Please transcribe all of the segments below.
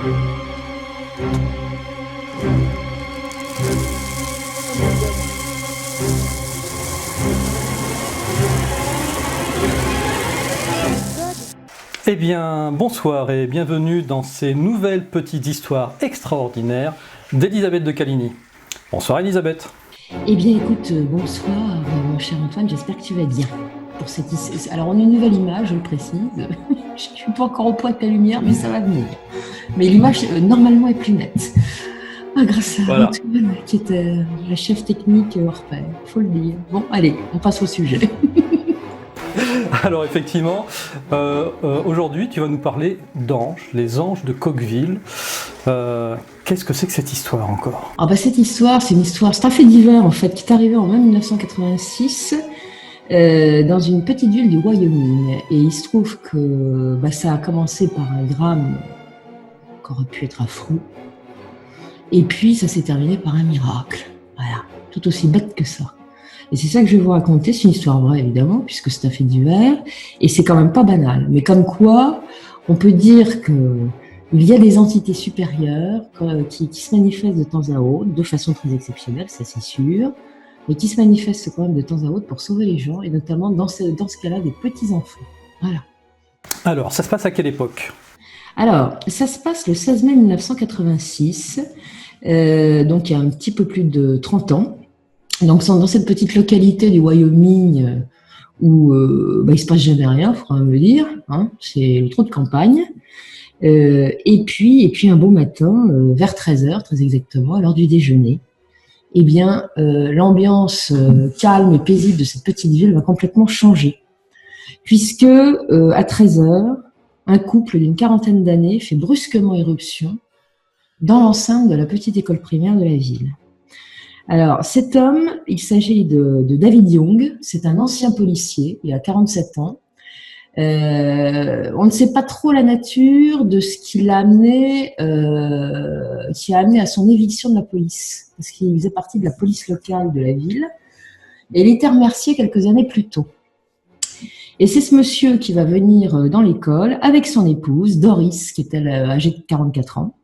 Eh bien, bonsoir et bienvenue dans ces nouvelles petites histoires extraordinaires d'Elisabeth de Caligny. Bonsoir Elisabeth. Eh bien, écoute, bonsoir, mon cher Antoine, j'espère que tu vas bien. Alors, on a une nouvelle image, je le précise. Je suis pas encore au point de ta lumière, mais ça va venir. Mais l'image, normalement, est plus nette. Ah, grâce à Voilà. Antoine, qui était la chef technique hors pair, faut le dire. Bon, allez, on passe au sujet. Alors effectivement, aujourd'hui tu vas nous parler d'anges, les anges de Coqueville. Qu'est-ce que c'est que cette histoire encore ? Alors, cette histoire, c'est un fait divers, en fait, qui est arrivé en mai 1986 dans une petite ville du Wyoming. Et il se trouve que ça a commencé par un drame qui aurait pu être affreux. Et puis, ça s'est terminé par un miracle. Voilà, tout aussi bête que ça. Et c'est ça que je vais vous raconter. C'est une histoire vraie, évidemment, puisque c'est un fait divers. Et c'est quand même pas banal. Mais comme quoi, on peut dire que il y a des entités supérieures qui se manifestent de temps à autre, de façon très exceptionnelle, ça c'est sûr, mais qui se manifestent quand même de temps à autre pour sauver les gens, et notamment dans ce cas-là, des petits-enfants. Voilà. Alors, ça se passe à quelle époque ? Alors, ça se passe le 16 mai 1986, donc il y a un petit peu plus de 30 ans. Donc, dans cette petite localité du Wyoming où il se passe jamais rien, il faudra me dire, hein, c'est le trou de campagne. Et puis un beau matin, vers 13h, très exactement, à l'heure du déjeuner, eh bien, l'ambiance calme et paisible de cette petite ville va complètement changer. Puisque, à 13h, un couple d'une quarantaine d'années fait brusquement irruption dans l'enceinte de la petite école primaire de la ville. Alors, cet homme, il s'agit de David Young, c'est un ancien policier, il a 47 ans. On ne sait pas trop la nature de ce qui l'a amené, qui a amené à son éviction de la police, parce qu'il faisait partie de la police locale de la ville, et il était remercié quelques années plus tôt. Et c'est ce monsieur qui va venir dans l'école avec son épouse, Doris, qui était âgée de 44 ans,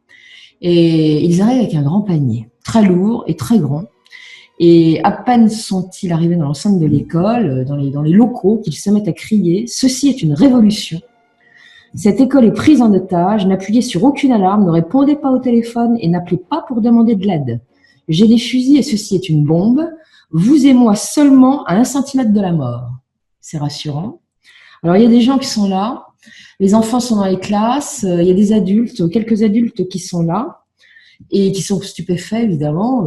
et ils arrivent avec un grand panier, très lourd et très grand. Et à peine sont-ils arrivés dans l'enceinte de l'école, dans les locaux, qu'ils se mettent à crier « Ceci est une révolution !» Cette école est prise en otage, n'appuyez sur aucune alarme, ne répondez pas au téléphone et n'appelez pas pour demander de l'aide. J'ai des fusils et ceci est une bombe. Vous et moi seulement à 1 centimètre de la mort. C'est rassurant. Alors, il y a des gens qui sont là. Les enfants sont dans les classes. Il y a des adultes, quelques adultes qui sont là. Et qui sont stupéfaits évidemment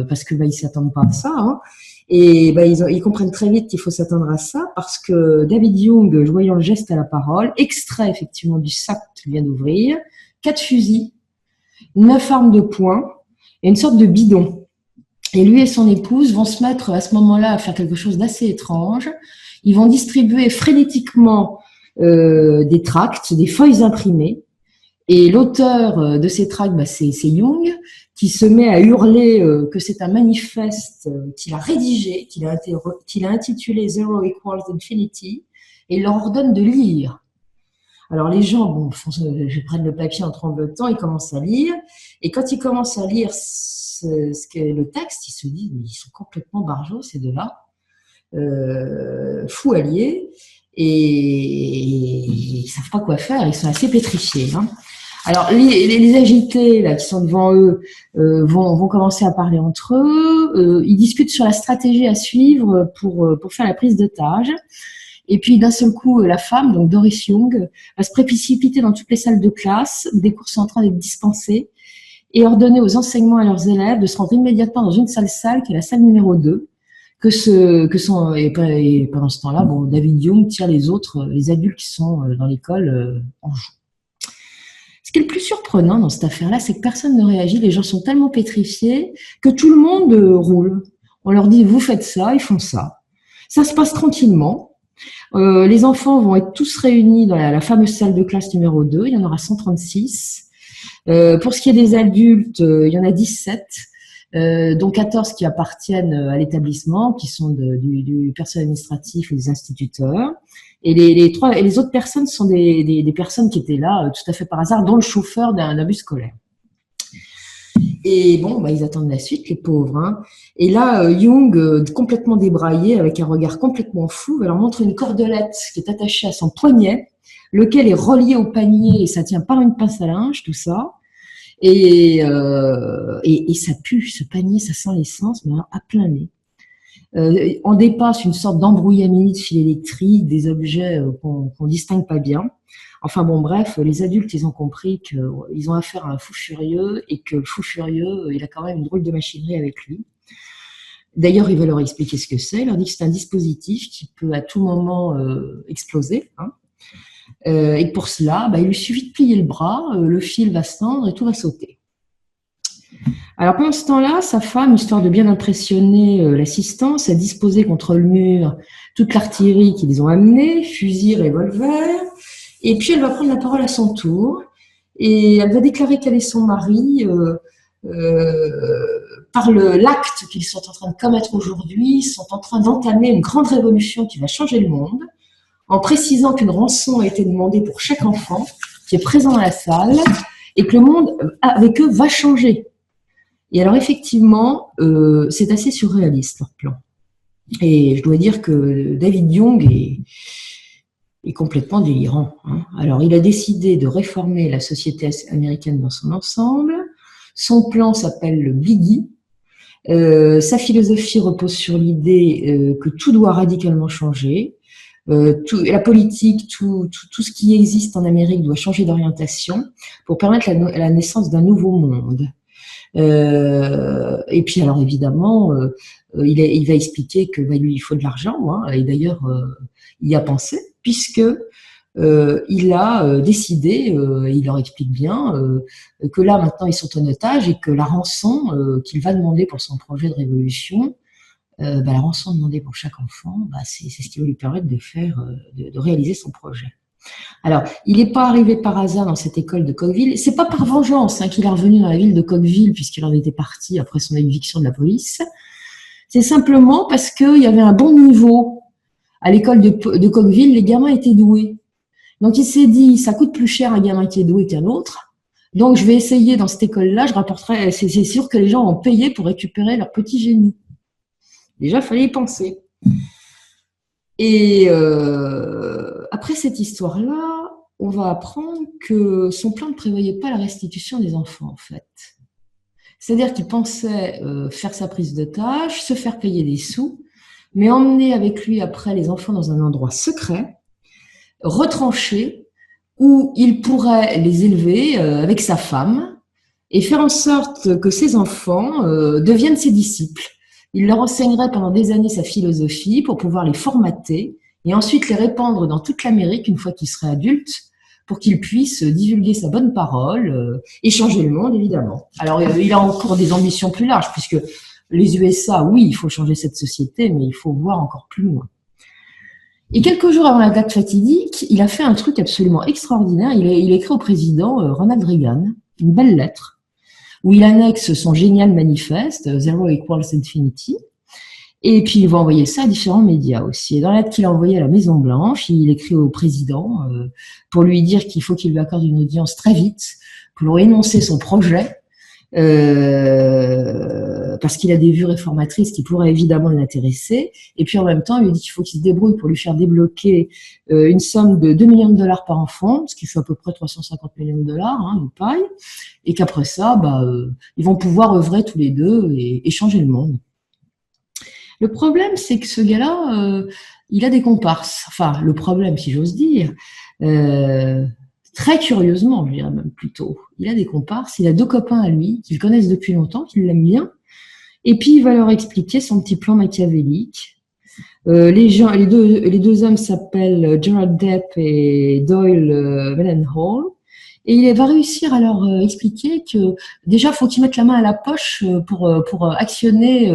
parce que ils s'attendent pas à ça, hein. Et ils comprennent très vite qu'il faut s'attendre à ça parce que David Young, voyant le geste à la parole, extrait effectivement du sac qu'il vient d'ouvrir 4 fusils, 9 armes de poing et une sorte de bidon. Et lui et son épouse vont se mettre à ce moment-là à faire quelque chose d'assez étrange. Ils vont distribuer frénétiquement des tracts, des feuilles imprimées. Et l'auteur de ces tracts, c'est Young, qui se met à hurler que c'est un manifeste qu'il a rédigé, qu'il a intitulé Zero Equals Infinity, et il leur ordonne de lire. Alors les gens, prennent le papier en tremblotant, ils commencent à lire, et quand ils commencent à lire ce qu'est le texte, ils se disent mais ils sont complètement barjots ces deux-là, fous alliés, et ils savent pas quoi faire, ils sont assez pétrifiés, hein. Alors, les agités là qui sont devant eux vont commencer à parler entre eux. Ils discutent sur la stratégie à suivre pour faire la prise d'otage. Et puis, d'un seul coup, la femme, donc Doris Young, va se précipiter dans toutes les salles de classe. Des cours sont en train d'être dispensés et ordonner aux enseignants et à leurs élèves de se rendre immédiatement dans une salle qui est la salle numéro 2. Et pendant ce temps-là, David Young tire les adultes qui sont dans l'école en joue. Ce qui est le plus surprenant dans cette affaire-là, c'est que personne ne réagit. Les gens sont tellement pétrifiés que tout le monde roule. On leur dit, vous faites ça, ils font ça. Ça se passe tranquillement. Les enfants vont être tous réunis dans la fameuse salle de classe numéro 2. Il y en aura 136. Pour ce qui est des adultes, il y en a 17. dont 14 qui appartiennent à l'établissement, qui sont du personnel administratif et des instituteurs. Et les autres personnes sont des personnes qui étaient là tout à fait par hasard, dont le chauffeur d'un bus scolaire. Et bon, bah, ils attendent la suite, les pauvres. Hein. Et là, Jung, complètement débraillé, avec un regard complètement fou, va leur montrer une cordelette qui est attachée à son poignet, lequel est relié au panier, et ça tient par une pince à linge, tout ça. Et ça pue, ce panier, ça sent l'essence, mais à plein nez. On dépasse une sorte d'embrouillamini de fil électrique, des objets qu'on distingue pas bien. Enfin bon, bref, les adultes, ils ont compris qu'ils ont affaire à un fou furieux et que le fou furieux, il a quand même une drôle de machinerie avec lui. D'ailleurs, il va leur expliquer ce que c'est. Il leur dit que c'est un dispositif qui peut à tout moment exploser. Hein. Et pour cela, bah, il lui suffit de plier le bras, le fil va se tendre et tout va sauter. Alors pendant ce temps-là, sa femme, histoire de bien impressionner l'assistance, a disposé contre le mur toute l'artillerie qu'ils ont amenée, fusils, revolvers, et puis elle va prendre la parole à son tour, et elle va déclarer qu'elle et son mari, par l'acte qu'ils sont en train de commettre aujourd'hui, sont en train d'entamer une grande révolution qui va changer le monde, en précisant qu'une rançon a été demandée pour chaque enfant qui est présent dans la salle, et que le monde avec eux va changer. Et alors effectivement, c'est assez surréaliste leur plan. Et je dois dire que David Jung est complètement délirant. Hein. Alors il a décidé de réformer la société américaine dans son ensemble. Son plan s'appelle le Biggie. Sa philosophie repose sur l'idée que tout doit radicalement changer. La politique, tout ce qui existe en Amérique doit changer d'orientation pour permettre la naissance d'un nouveau monde. Et puis alors évidemment, il va expliquer que bah, lui il faut de l'argent, hein, et d'ailleurs il y a pensé puisque il a décidé, il leur explique bien que là maintenant ils sont en otage et que la rançon qu'il va demander pour son projet de révolution, bah, la rançon demandée pour chaque enfant, bah, c'est ce qui va lui permettre de faire, de réaliser son projet. Alors, il n'est pas arrivé par hasard dans cette école de Coqueville. C'est pas par vengeance hein, qu'il est revenu dans la ville de Coqueville puisqu'il en était parti après son éviction de la police. C'est simplement parce qu'il y avait un bon niveau à l'école de Coqueville. Les gamins étaient doués. Donc, il s'est dit, ça coûte plus cher un gamin qui est doué qu'un autre. Donc, je vais essayer dans cette école-là, je rapporterai, c'est sûr que les gens ont payé pour récupérer leur petit génie. Déjà, il fallait y penser. Et après cette histoire-là, on va apprendre que son plan ne prévoyait pas la restitution des enfants, en fait. C'est-à-dire qu'il pensait faire sa prise d'otage, se faire payer des sous, mais emmener avec lui après les enfants dans un endroit secret, retranché, où il pourrait les élever avec sa femme et faire en sorte que ces enfants deviennent ses disciples. Il leur enseignerait pendant des années sa philosophie pour pouvoir les formater et ensuite les répandre dans toute l'Amérique une fois qu'ils seraient adultes pour qu'ils puissent divulguer sa bonne parole et changer le monde, évidemment. Alors, il a encore des ambitions plus larges puisque les USA, oui, il faut changer cette société, mais il faut voir encore plus loin. Et quelques jours avant la date fatidique, il a fait un truc absolument extraordinaire. Il a écrit au président Ronald Reagan une belle lettre où il annexe son génial manifeste, Zero Equals Infinity, et puis il va envoyer ça à différents médias aussi. Et dans la lettre qu'il a envoyée à la Maison-Blanche, il écrit au président pour lui dire qu'il faut qu'il lui accorde une audience très vite pour énoncer son projet, parce qu'il a des vues réformatrices qui pourraient évidemment l'intéresser. Et puis en même temps, il lui dit qu'il faut qu'il se débrouille pour lui faire débloquer une somme de 2 millions de dollars par enfant, ce qui fait à peu près 350 millions de dollars, hein, une paille. Et qu'après ça, bah, ils vont pouvoir œuvrer tous les deux et changer le monde. Le problème, c'est que ce gars-là, il a des comparses. Enfin, le problème, si j'ose dire, très curieusement, je dirais même plutôt, il a des comparses, il a 2 copains à lui, qu'ils connaissent depuis longtemps, qu'ils l'aiment bien, et puis il va leur expliquer son petit plan machiavélique. Les deux hommes s'appellent Gerald Depp et Doyle Mendenhall, et il va réussir à leur expliquer que déjà, il faut qu'ils mettent la main à la poche pour actionner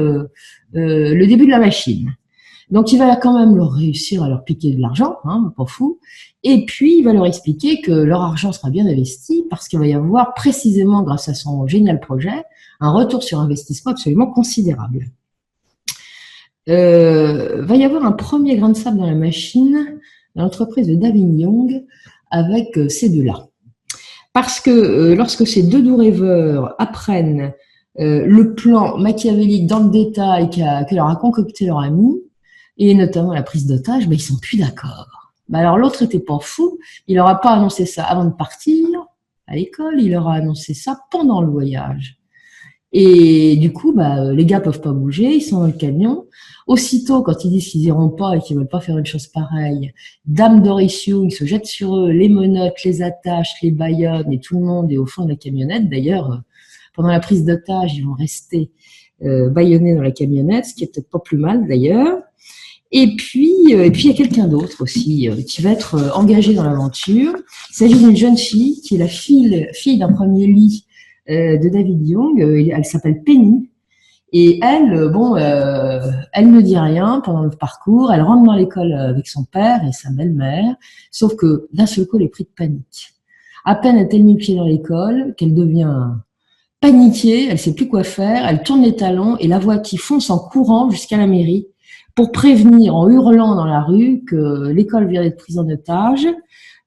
le début de la machine. Donc, il va quand même leur réussir à leur piquer de l'argent, hein, pas fou. Et puis, il va leur expliquer que leur argent sera bien investi parce qu'il va y avoir précisément, grâce à son génial projet, un retour sur investissement absolument considérable. Va y avoir un premier grain de sable dans la machine, dans l'entreprise de David Young, avec ces deux-là. Parce que lorsque ces deux doux rêveurs apprennent le plan machiavélique dans le détail que leur a concocté leur ami, et notamment la prise d'otage, ben, ils sont plus d'accord. Ben, alors l'autre était pas fou, il leur a pas annoncé ça avant de partir à l'école, il leur a annoncé ça pendant le voyage. Et du coup, bah, les gars peuvent pas bouger, ils sont dans le camion. Aussitôt, quand ils disent qu'ils iront pas et qu'ils veulent pas faire une chose pareille, Dame Doris Young se jette sur eux, les menottes, les attaches, les bâillonne et tout le monde est au fond de la camionnette. D'ailleurs, pendant la prise d'otage, ils vont rester bâillonnés dans la camionnette, ce qui est peut-être pas plus mal d'ailleurs. Et puis, il y a quelqu'un d'autre aussi qui va être engagé dans l'aventure. Il s'agit d'une jeune fille qui est la fille d'un premier lit de David Young. Elle s'appelle Penny. Et elle, elle ne dit rien pendant le parcours. Elle rentre dans l'école avec son père et sa belle-mère. Sauf que d'un seul coup, elle est prise de panique. À peine a-t-elle mis le pied dans l'école qu'elle devient paniquée. Elle sait plus quoi faire. Elle tourne les talons et la voit qui fonce en courant jusqu'à la mairie pour prévenir en hurlant dans la rue que l'école vient d'être prise en otage,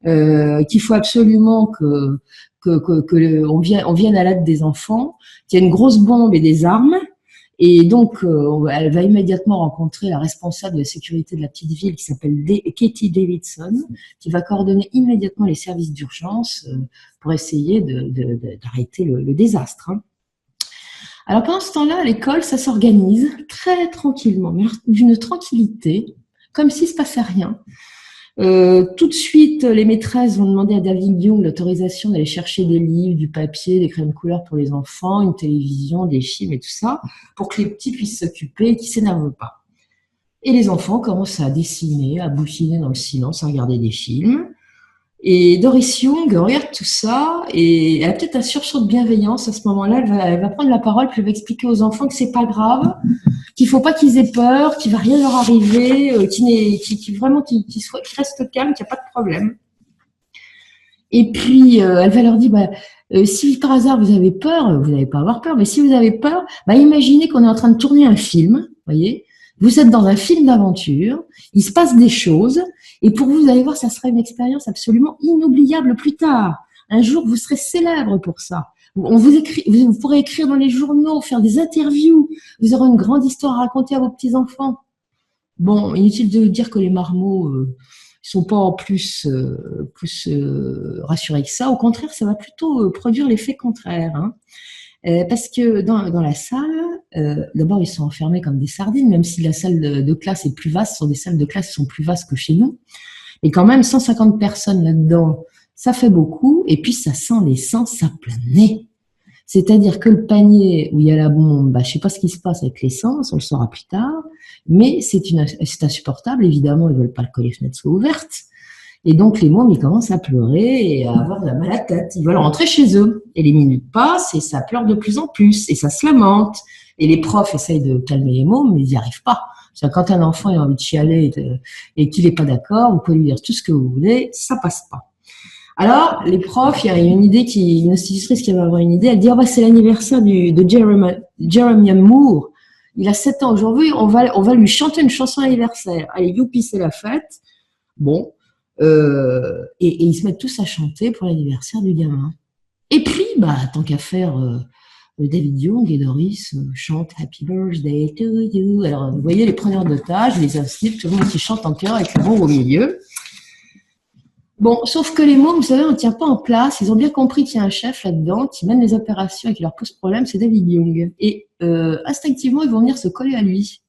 qu'il faut absolument on vienne à l'aide des enfants, qu'il y a une grosse bombe et des armes. Et donc, elle va immédiatement rencontrer la responsable de la sécurité de la petite ville qui s'appelle Katie Davidson, qui va coordonner immédiatement les services d'urgence pour essayer d'arrêter le désastre. Hein. Alors pendant ce temps-là, à l'école, ça s'organise très tranquillement, mais d'une tranquillité, comme s'il ne se passait rien. Tout de suite, les maîtresses vont demander à David Young l'autorisation d'aller chercher des livres, du papier, des crayons de couleur pour les enfants, une télévision, des films et tout ça, pour que les petits puissent s'occuper et qu'ils ne s'énervent pas. Et les enfants commencent à dessiner, à bouquiner dans le silence, à regarder des films. Et Doris Young regarde tout ça et elle a peut-être un sursaut de bienveillance à ce moment-là. Elle va prendre la parole puis elle va expliquer aux enfants que c'est pas grave, qu'il faut pas qu'ils aient peur, qu'il va rien leur arriver, qu'ils restent calmes, qu'il n'y a pas de problème. Et puis elle va leur dire, si par hasard vous avez peur, vous n'allez pas avoir peur, mais si vous avez peur, imaginez qu'on est en train de tourner un film, voyez. Vous êtes dans un film d'aventure, il se passe des choses, et pour vous, vous allez voir, ça sera une expérience absolument inoubliable plus tard. Un jour, vous serez célèbre pour ça. Vous pourrez écrire dans les journaux, faire des interviews, vous aurez une grande histoire à raconter à vos petits-enfants. Bon, inutile de dire que les marmots sont pas plus rassurés que ça. Au contraire, ça va plutôt produire l'effet contraire. Hein. Parce que dans la salle, d'abord ils sont enfermés comme des sardines, même si la salle de classe est plus vaste, ce sont des salles de classe qui sont plus vastes que chez nous. Et quand même 150 personnes là-dedans, ça fait beaucoup, et puis ça sent l'essence à plein nez. C'est-à-dire que le panier où il y a la bombe, je sais pas ce qui se passe avec l'essence, on le saura plus tard, mais c'est insupportable, évidemment ils veulent pas que les fenêtres soient ouvertes. Et donc, les mômes, ils commencent à pleurer et à avoir de la mal à la tête. Ils veulent rentrer chez eux. Et les minutes passent et ça pleure de plus en plus. Et ça se lamente. Et les profs essayent de calmer les mômes, mais ils n'y arrivent pas. Parce que quand un enfant a envie de chialer et qu'il n'est pas d'accord, vous pouvez lui dire tout ce que vous voulez, ça passe pas. Alors, les profs, il y a une institutrice qui va avoir une idée. Elle dit, c'est l'anniversaire de Jeremiah Moore. Il a 7 ans aujourd'hui. On va lui chanter une chanson d'anniversaire. Allez, youpi, c'est la fête. Bon. Et ils se mettent tous à chanter pour l'anniversaire du gamin. Et puis, tant qu'à faire, David Young et Doris chantent Happy Birthday to you. Alors, vous voyez les preneurs d'otages, les instits, tout le monde qui chante en chœur avec le bon au milieu. Bon, sauf que les mômes, vous savez, on ne tient pas en place. Ils ont bien compris qu'il y a un chef là-dedans qui mène les opérations et qui leur pose problème, c'est David Young. Et instinctivement, ils vont venir se coller à lui.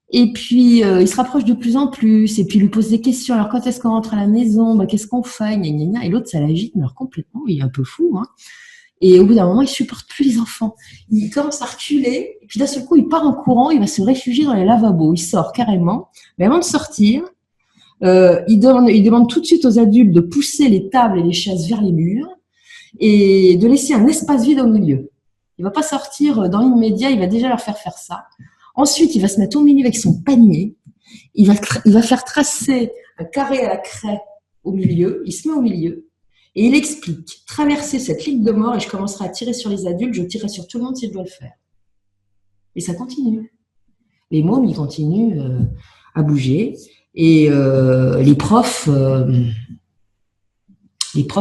Et puis, il se rapproche de plus en plus, et puis il lui pose des questions. Alors, quand est-ce qu'on rentre à la maison? Qu'est-ce qu'on fait? Gna, gna, gna. Et l'autre, ça l'agite, mais alors complètement, il est un peu fou. Hein. Et au bout d'un moment, il supporte plus les enfants. Il commence à reculer, et puis d'un seul coup, il part en courant, il va se réfugier dans les lavabos. Il sort carrément. Mais avant de sortir, il demande tout de suite aux adultes de pousser les tables et les chaises vers les murs, et de laisser un espace vide au milieu. Il va pas sortir dans l'immédiat, il va déjà leur faire ça. Ensuite, il va se mettre au milieu avec son panier. Il va faire tracer un carré à la craie au milieu. Il se met au milieu. Et il explique, traverser cette ligne de mort et je commencerai à tirer sur les adultes, je tirerai sur tout le monde si je dois le faire. Et ça continue. Les mômes, ils continuent à bouger et les profs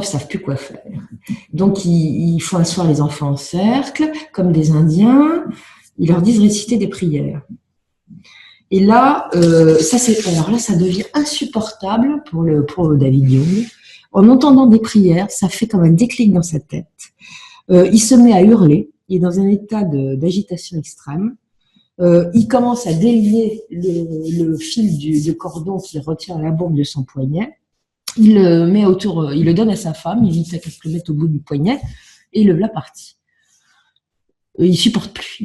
savent plus quoi faire. Donc, ils font asseoir les enfants en cercle, comme des Indiens. Ils leur disent réciter des prières. Et là, ça devient insupportable pour David Young. En entendant des prières, ça fait comme un déclic dans sa tête. Il se met à hurler. Il est dans un état d'agitation extrême. Il commence à délier le fil du cordon qui retient la bombe de son poignet. Il le donne à sa femme, il lui fait qu'elle le mette au bout du poignet et le voilà parti. Il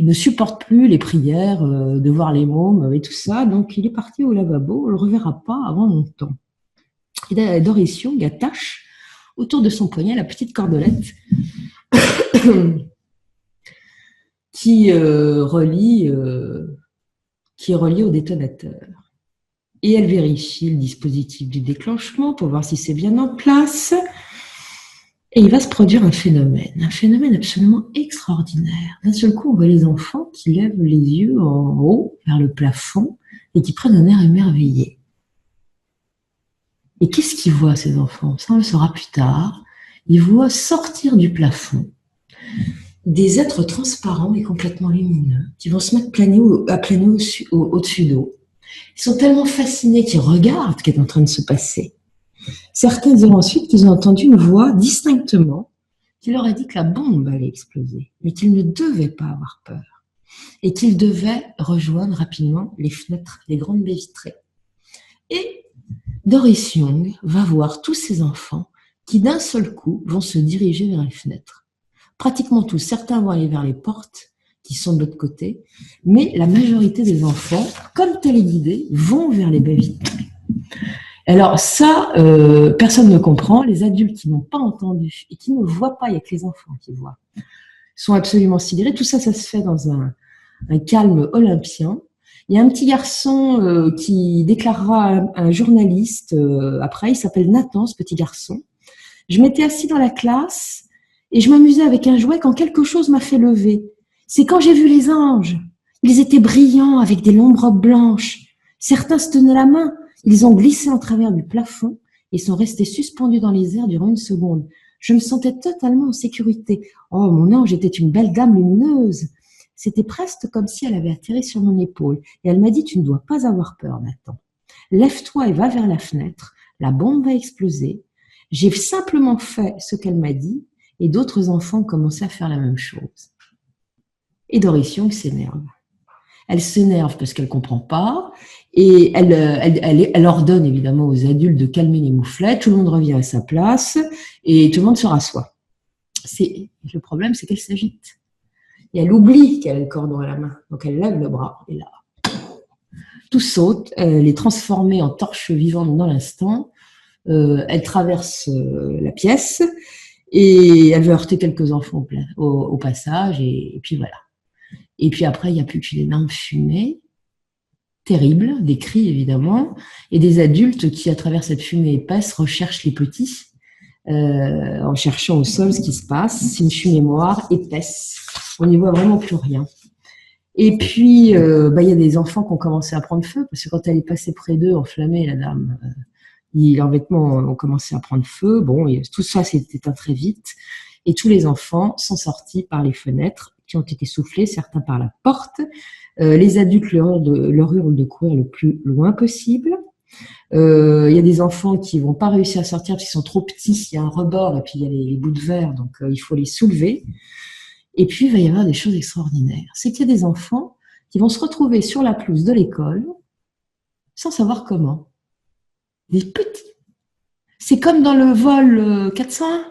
ne supporte plus les prières, de voir les mômes et tout ça, donc il est parti au lavabo, on le reverra pas avant longtemps. Et Doris Young attache autour de son poignet la petite cordelette qui est reliée au détonateur. Et elle vérifie le dispositif du déclenchement pour voir si c'est bien en place. Et il va se produire un phénomène absolument extraordinaire. D'un seul coup, on voit les enfants qui lèvent les yeux en haut, vers le plafond, et qui prennent un air émerveillé. Et qu'est-ce qu'ils voient, ces enfants? Ça, on le saura plus tard. Ils voient sortir du plafond des êtres transparents et complètement lumineux, qui vont se mettre à planer au-dessus d'eau. Ils sont tellement fascinés qu'ils regardent ce qui est en train de se passer. Certains diront ensuite qu'ils ont entendu une voix distinctement qui leur a dit que la bombe allait exploser, mais qu'ils ne devaient pas avoir peur et qu'ils devaient rejoindre rapidement les fenêtres, les grandes baies vitrées. Et Doris Young va voir tous ces enfants qui d'un seul coup vont se diriger vers les fenêtres. Pratiquement tous, certains vont aller vers les portes qui sont de l'autre côté, mais la majorité des enfants, comme téléguidés, vont vers les baies vitrées. Alors ça, personne ne comprend. Les adultes qui n'ont pas entendu et qui ne voient pas, il n'y a que les enfants qui voient, sont absolument sidérés. Tout ça, ça se fait dans un calme olympien. Il y a un petit garçon qui déclarera un journaliste après, il s'appelle Nathan, ce petit garçon. Je m'étais assis dans la classe et je m'amusais avec un jouet quand quelque chose m'a fait lever. C'est quand j'ai vu les anges. Ils étaient brillants avec des longues robes blanches. Certains se tenaient la main. Ils ont glissé en travers du plafond et sont restés suspendus dans les airs durant 1 seconde. Je me sentais totalement en sécurité. Oh, mon ange était une belle dame lumineuse. C'était presque comme si elle avait atterri sur mon épaule. Et elle m'a dit, tu ne dois pas avoir peur, Nathan. Lève-toi et va vers la fenêtre. La bombe va exploser. J'ai simplement fait ce qu'elle m'a dit et d'autres enfants ont commencé à faire la même chose. Et Doris Young s'énerve. Elle s'énerve parce qu'elle ne comprend pas et elle ordonne évidemment aux adultes de calmer les mouflettes. Tout le monde revient à sa place et tout le monde se rassoit. Le problème, c'est qu'elle s'agite. Et elle oublie qu'elle a le cordon à la main. Donc elle lève le bras et là, tout saute. Elle est transformée en torche vivante dans l'instant. Elle traverse la pièce et elle veut heurter quelques enfants au passage et puis voilà. Et puis après, il n'y a plus qu'une énorme fumée, terrible, des cris évidemment, et des adultes qui, à travers cette fumée épaisse, recherchent les petits, en cherchant au sol ce qui se passe. C'est une fumée noire, épaisse, on n'y voit vraiment plus rien. Et puis, il y a des enfants qui ont commencé à prendre feu, parce que quand elle est passée près d'eux, enflammée, la dame, leurs vêtements ont commencé à prendre feu. Bon, tout ça s'est éteint très vite, et tous les enfants sont sortis par les fenêtres, qui ont été soufflés, certains par la porte. Les adultes leur hurlent de courir le plus loin possible. Il y a des enfants qui vont pas réussir à sortir parce qu'ils sont trop petits, il y a un rebord et puis il y a les bouts de verre, donc il faut les soulever. Et puis il va y avoir des choses extraordinaires. C'est qu'il y a des enfants qui vont se retrouver sur la pelouse de l'école sans savoir comment. Des petits. C'est comme dans le vol 401.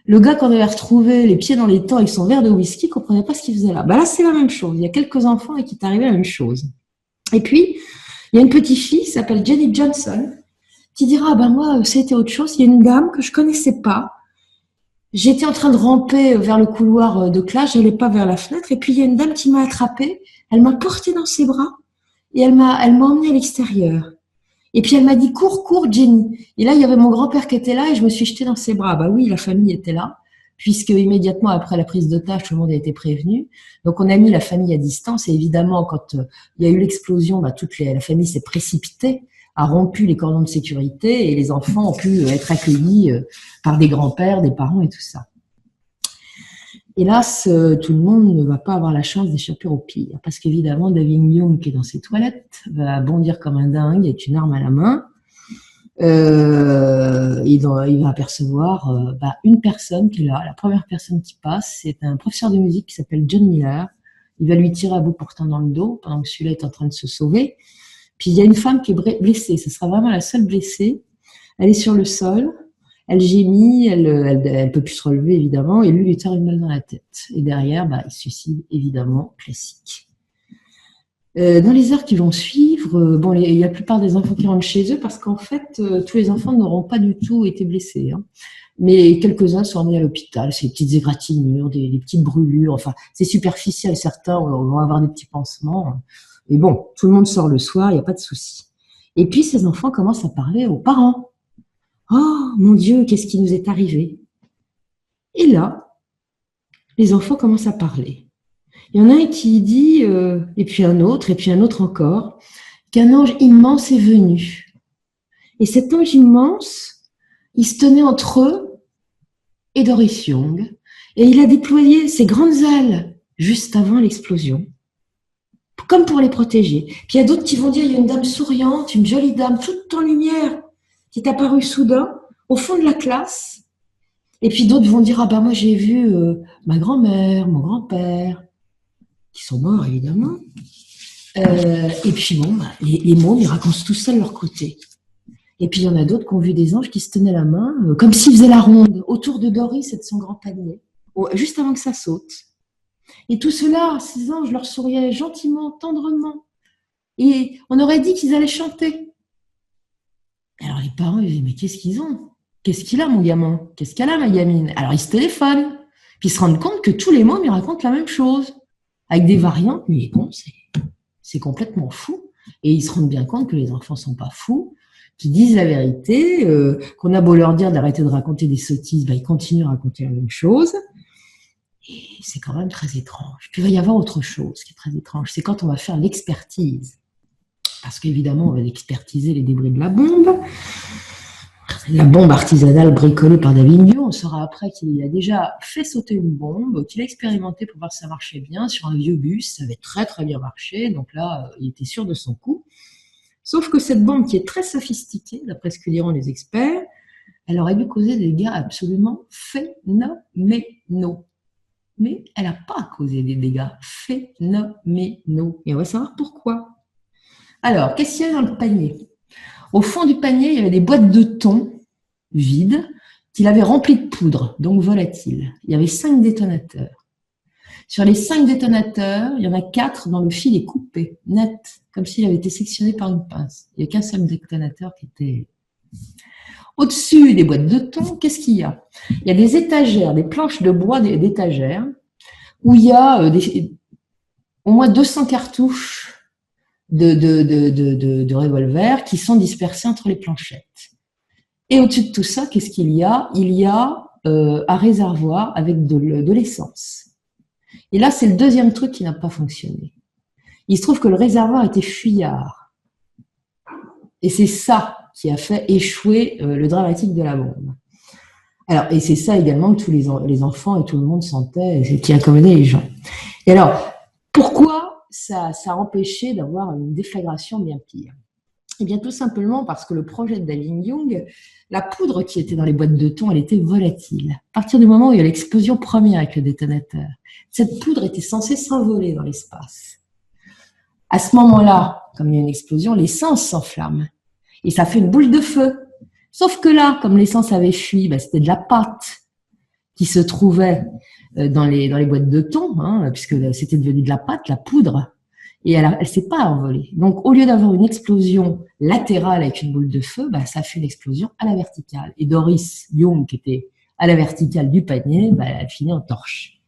Le gars qu'on avait retrouvé les pieds dans les temps avec son verre de whisky ne comprenait pas ce qu'il faisait là. Là, c'est la même chose. Il y a quelques enfants et qui est arrivé la même chose. Et puis, il y a une petite fille qui s'appelle Jenny Johnson qui dira, moi, c'était autre chose. Il y a une dame que je connaissais pas. J'étais en train de ramper vers le couloir de classe, j'allais pas vers la fenêtre. Et puis, il y a une dame qui m'a attrapée. Elle m'a portée dans ses bras et elle m'a emmenée à l'extérieur. Et puis elle m'a dit, cours, cours, Jenny. Et là, il y avait mon grand-père qui était là et je me suis jetée dans ses bras. Bah oui, la famille était là, puisque immédiatement après la prise d'otage, tout le monde a été prévenu. Donc on a mis la famille à distance et évidemment, quand il y a eu l'explosion, bah, la famille s'est précipitée, a rompu les cordons de sécurité et les enfants ont pu être accueillis par des grands-pères, des parents et tout ça. Hélas, tout le monde ne va pas avoir la chance d'échapper au pire, parce qu'évidemment, David Young, qui est dans ses toilettes, va bondir comme un dingue avec une arme à la main. Il va apercevoir une personne qui est là. La première personne qui passe, c'est un professeur de musique qui s'appelle John Miller. Il va lui tirer à bout portant dans le dos, pendant que celui-là est en train de se sauver. Puis il y a une femme qui est blessée, ce sera vraiment la seule blessée. Elle est sur le sol. Elle gémit, elle peut plus se relever évidemment, et lui tire une balle dans la tête. Et derrière, il se suicide évidemment, classique. Dans les heures qui vont suivre, il y a la plupart des enfants qui rentrent chez eux parce qu'en fait, tous les enfants n'auront pas du tout été blessés. Hein. Mais quelques-uns sont emmenés à l'hôpital, c'est des petites égratignures, des petites brûlures, enfin, c'est superficiel. Certains vont avoir des petits pansements. Et bon, tout le monde sort le soir, il n'y a pas de souci. Et puis, ces enfants commencent à parler aux parents. Oh, mon Dieu, qu'est-ce qui nous est arrivé? Et là, les enfants commencent à parler. Il y en a un qui dit, et puis un autre encore, qu'un ange immense est venu. Et cet ange immense, il se tenait entre eux et Doris Young, et il a déployé ses grandes ailes juste avant l'explosion, comme pour les protéger. Puis il y a d'autres qui vont dire, il y a une dame souriante, une jolie dame, toute en lumière, qui est apparu soudain au fond de la classe. Et puis d'autres vont dire, moi j'ai vu ma grand-mère, mon grand-père, qui sont morts évidemment. Et puis les mômes, ils racontent tout ça de leur côté. Et puis il y en a d'autres qui ont vu des anges qui se tenaient la main, comme s'ils faisaient la ronde, autour de Doris et de son grand panier, juste avant que ça saute. Et tout cela, ces anges leur souriaient gentiment, tendrement. Et on aurait dit qu'ils allaient chanter. Alors les parents, ils disaient, mais qu'est-ce qu'ils ont? Qu'est-ce qu'il a, mon gamin? Qu'est-ce qu'elle a, ma gamine? Alors ils se téléphonent, puis ils se rendent compte que tous les mômes, ils racontent la même chose, avec des variantes, mais bon, c'est complètement fou. Et ils se rendent bien compte que les enfants sont pas fous, qu'ils disent la vérité, qu'on a beau leur dire d'arrêter de raconter des sottises, ils continuent à raconter la même chose. Et c'est quand même très étrange. Puis il va y avoir autre chose qui est très étrange, c'est quand on va faire l'expertise. Parce qu'évidemment, on va expertiser les débris de la bombe artisanale bricolée par David Young. On saura après qu'il a déjà fait sauter une bombe, qu'il a expérimenté pour voir si ça marchait bien sur un vieux bus. Ça avait très très bien marché, donc là, il était sûr de son coup. Sauf que cette bombe, qui est très sophistiquée, d'après ce que diront les experts, elle aurait dû causer des dégâts absolument phénoménaux. Mais elle n'a pas causé des dégâts phénoménaux. Et on va savoir pourquoi. Alors, qu'est-ce qu'il y a dans le panier? Au fond du panier, il y avait des boîtes de thon vides qu'il avait remplies de poudre, donc volatile. Il y avait 5 détonateurs. Sur les 5 détonateurs, il y en a 4 dont le fil est coupé, net, comme s'il avait été sectionné par une pince. Il n'y a qu'un seul détonateur qui était... Au-dessus des boîtes de thon, qu'est-ce qu'il y a? Il y a des étagères, des planches de bois d'étagères, où il y a au moins 200 cartouches de revolver qui sont dispersés entre les planchettes. Et au-dessus de tout ça, qu'est-ce qu'il y a? Il y a un réservoir avec de l'essence. Et là, c'est le deuxième truc qui n'a pas fonctionné. Il se trouve que le réservoir était fuyard. Et c'est ça qui a fait échouer le dramatique de la bombe. Alors, et c'est ça également que tous les enfants et tout le monde sentaient, qui accommodait les gens. Et alors, pourquoi ça a empêché d'avoir une déflagration bien pire? Eh bien, tout simplement parce que le projet de David Young, la poudre qui était dans les boîtes de thon, elle était volatile. À partir du moment où il y a l'explosion première avec le détonateur, cette poudre était censée s'envoler dans l'espace. À ce moment-là, comme il y a une explosion, l'essence s'enflamme. Et ça fait une boule de feu. Sauf que là, comme l'essence avait fui, c'était de la pâte qui se trouvait dans les boîtes de thon, puisque c'était devenu de la pâte, la poudre, et elle s'est pas envolée. Donc, au lieu d'avoir une explosion latérale avec une boule de feu, ça fait une explosion à la verticale. Et Doris Young, qui était à la verticale du panier, elle a fini en torche.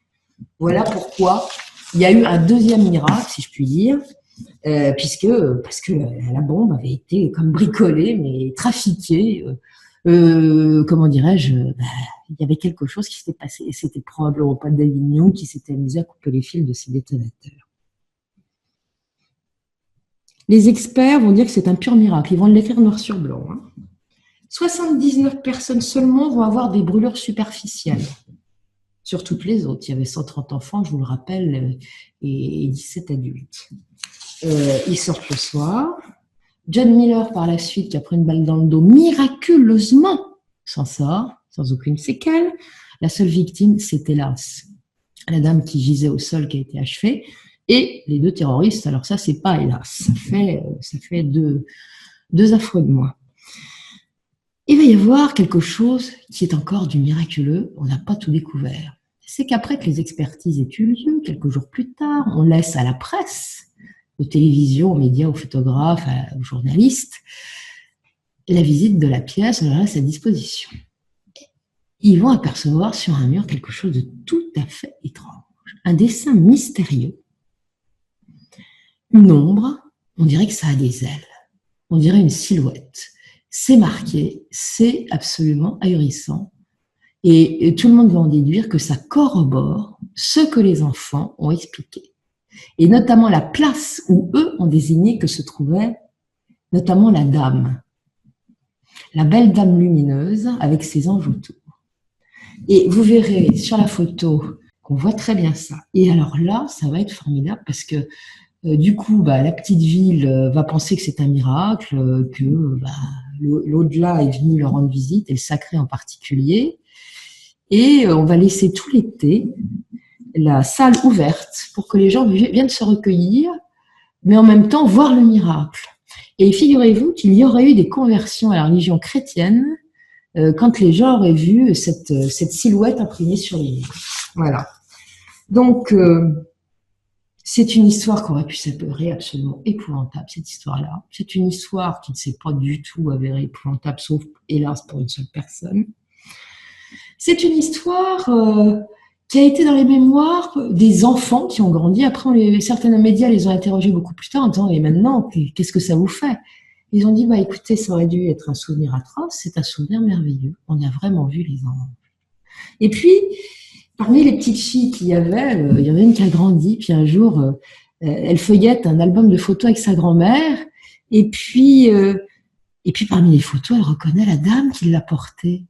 Voilà pourquoi il y a eu un deuxième miracle, si je puis dire, parce que la bombe avait été comme bricolée, mais trafiquée. Comment dirais-je, il y avait quelque chose qui s'était passé, et c'était probablement pas David Young qui s'était amusé à couper les fils de ces détonateurs. Les experts vont dire que c'est un pur miracle, ils vont l'écrire noir sur blanc. 79 personnes seulement vont avoir des brûlures superficielles. Sur toutes les autres, il y avait 130 enfants, je vous le rappelle, et 17 adultes. Ils sortent le soir. John Miller, par la suite, qui a pris une balle dans le dos, miraculeusement s'en sort, sans aucune séquelle. La seule victime, c'est hélas la dame qui gisait au sol, qui a été achevée, et les 2 terroristes. Alors ça, c'est pas hélas, ça fait deux affreux de moi. Il va y avoir quelque chose qui est encore du miraculeux, on n'a pas tout découvert. C'est qu'après que les expertises aient eu lieu, quelques jours plus tard, on laisse à la presse, aux télévisions, aux médias, aux photographes, aux journalistes, la visite de la pièce, on la laisse à disposition. Ils vont apercevoir sur un mur quelque chose de tout à fait étrange. Un dessin mystérieux, une ombre, on dirait que ça a des ailes, on dirait une silhouette. C'est marqué, c'est absolument ahurissant. Et tout le monde va en déduire que ça corrobore ce que les enfants ont expliqué. Et notamment la place où eux ont désigné que se trouvait notamment la dame. La belle dame lumineuse avec ses anges autour. Et vous verrez sur la photo qu'on voit très bien ça. Et alors là, ça va être formidable parce que du coup, la petite ville va penser que c'est un miracle, que l'au-delà est venu leur rendre visite, et le sacré en particulier. Et on va laisser tout l'été la salle ouverte pour que les gens viennent se recueillir, mais en même temps voir le miracle. Et figurez-vous qu'il y aurait eu des conversions à la religion chrétienne quand les gens auraient vu cette silhouette imprimée sur les murs. Voilà. Donc, c'est une histoire qui aurait pu s'avérer absolument épouvantable, cette histoire-là. C'est une histoire qui ne s'est pas du tout avérée épouvantable, sauf, hélas, pour une seule personne. C'est une histoire qui a été dans les mémoires des enfants qui ont grandi. Après, certains médias les ont interrogés beaucoup plus tard en disant « Et maintenant, qu'est-ce que ça vous fait ?» Ils ont dit « Écoutez, ça aurait dû être un souvenir atroce, c'est un souvenir merveilleux. On a vraiment vu les anges. » Et puis, parmi les petites filles qu'il y avait, il y en a une qui a grandi, puis un jour, elle feuillette un album de photos avec sa grand-mère, et puis parmi les photos, elle reconnaît la dame qui l'a portée.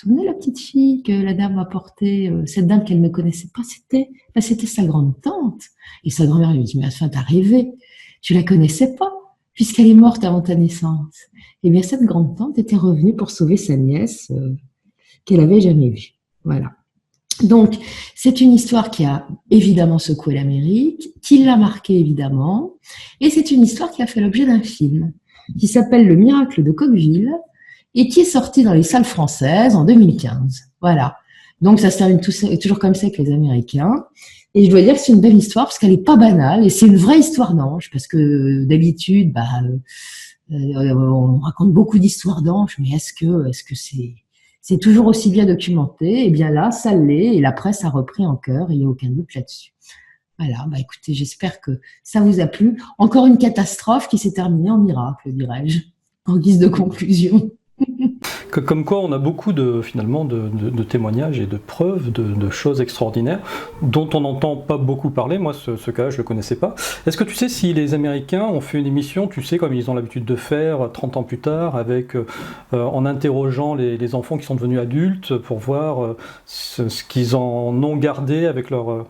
Vous vous souvenez la petite fille que la dame a portée, cette dame qu'elle ne connaissait pas, c'était sa grande-tante. Et sa grand-mère lui dit « Mais enfin, t'as rêvé, tu la connaissais pas, puisqu'elle est morte avant ta naissance. » Et bien, cette grande-tante était revenue pour sauver sa nièce qu'elle avait jamais vue. Voilà. Donc, c'est une histoire qui a évidemment secoué l'Amérique, qui l'a marquée évidemment, et c'est une histoire qui a fait l'objet d'un film qui s'appelle Le miracle de Coqueville et qui est sorti dans les salles françaises en 2015. Voilà. Donc, ça se termine toujours comme ça avec les Américains. Et je dois dire que c'est une belle histoire parce qu'elle n'est pas banale et c'est une vraie histoire d'ange parce que d'habitude, on raconte beaucoup d'histoires d'anges, mais est-ce que c'est toujours aussi bien documenté? Eh bien là, ça l'est et la presse a repris en cœur et il n'y a aucun doute là-dessus. Voilà, écoutez, j'espère que ça vous a plu. Encore une catastrophe qui s'est terminée en miracle, dirais-je, en guise de conclusion. Comme quoi, on a beaucoup finalement de témoignages et de preuves de choses extraordinaires dont on n'entend pas beaucoup parler. Moi, ce cas-là, je ne le connaissais pas. Est-ce que tu sais si les Américains ont fait une émission, tu sais, comme ils ont l'habitude de faire 30 ans plus tard, en interrogeant les enfants qui sont devenus adultes pour voir ce qu'ils en ont gardé avec leur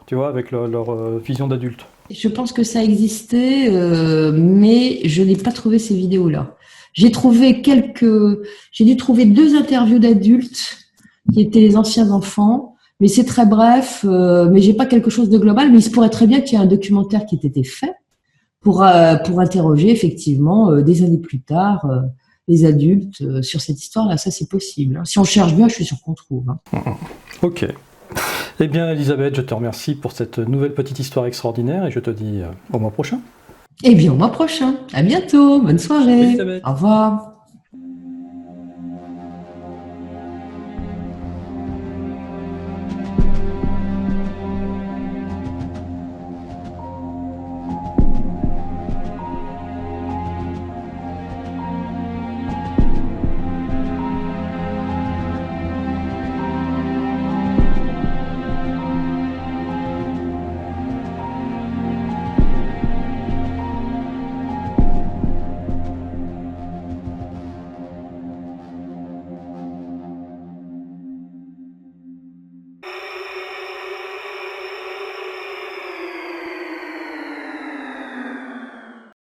vision d'adulte? Je pense que ça existait, mais je n'ai pas trouvé ces vidéos-là. J'ai dû trouver 2 interviews d'adultes qui étaient les anciens enfants, mais c'est très bref, mais j'ai pas quelque chose de global, mais il se pourrait très bien qu'il y ait un documentaire qui ait été fait pour interroger effectivement des années plus tard les adultes sur cette histoire-là. Ça, c'est possible. Hein. Si on cherche bien, je suis sûr qu'on trouve. Hein. Ok. Eh bien, Elisabeth, je te remercie pour cette nouvelle petite histoire extraordinaire et je te dis au mois prochain. Eh bien, au mois prochain. À bientôt. Bonne soirée. Elisabeth. Au revoir.